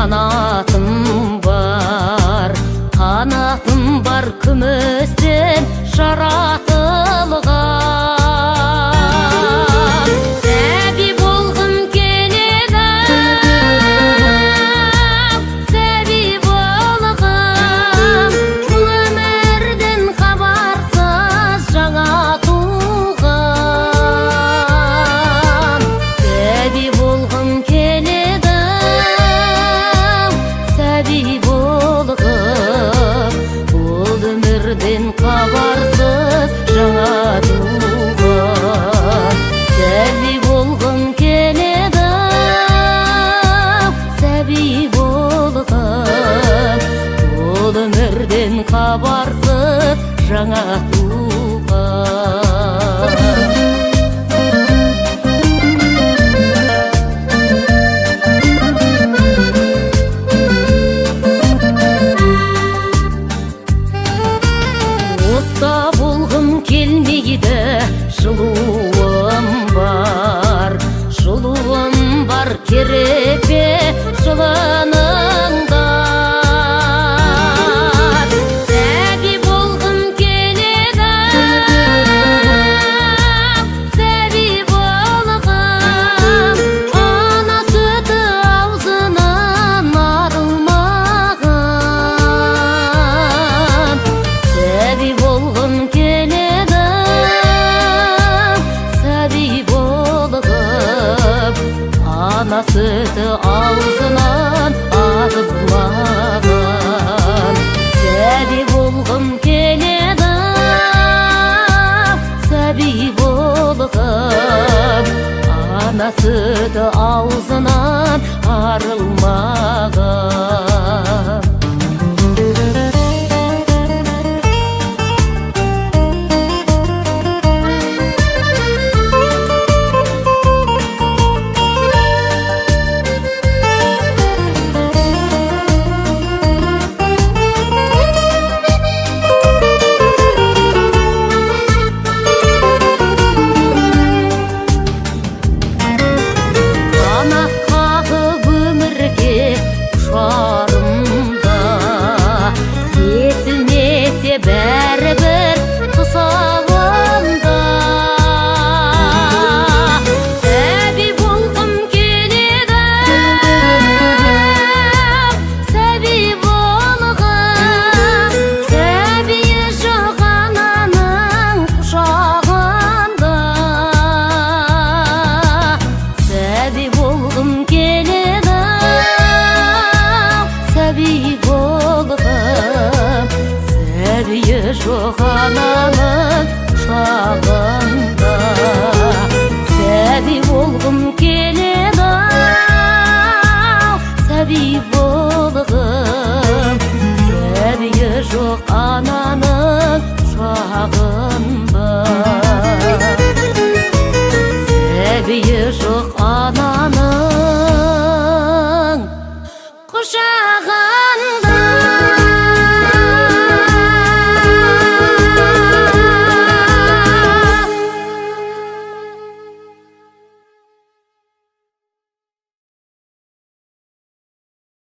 Қанатым бар күмістен жаратылған. Сәби болғым келеді, сәби болғым, өмірден хабарсыз жаңа туған. Сәби болғым келеді, сәби болғым, бұл өмірден хабарсыз жаңа туған. Сәби болғым келеді, сәби болғым, бұл өмірден хабарсыз жаңа туған. Отта болғым келмейді, жылуым бар, керек пе жылыныңда. Сәби болғым келеді, сәби болғым, ана сүті аузынан арылмаған. Сәби болғым келеді, сәби болғым, ана сүті аузынан арылмаған. Сәби болғым келеді, сәби болғым, ана сүті аузынан арылмаған. Қанат қағып өмірге ұшарымда, естілмесе бәрібір тұсауында. Сәби болғым келеді, сәби болғым, сәбиі жоқ ананың құшағында. Сәби болғым келеді, сәби болғым, сәбиі жоқ ананың құшағында. Сәби болғым келеді, сәби болғым, сәбиі жоқ ананың құшағында. Сәбиі жоқ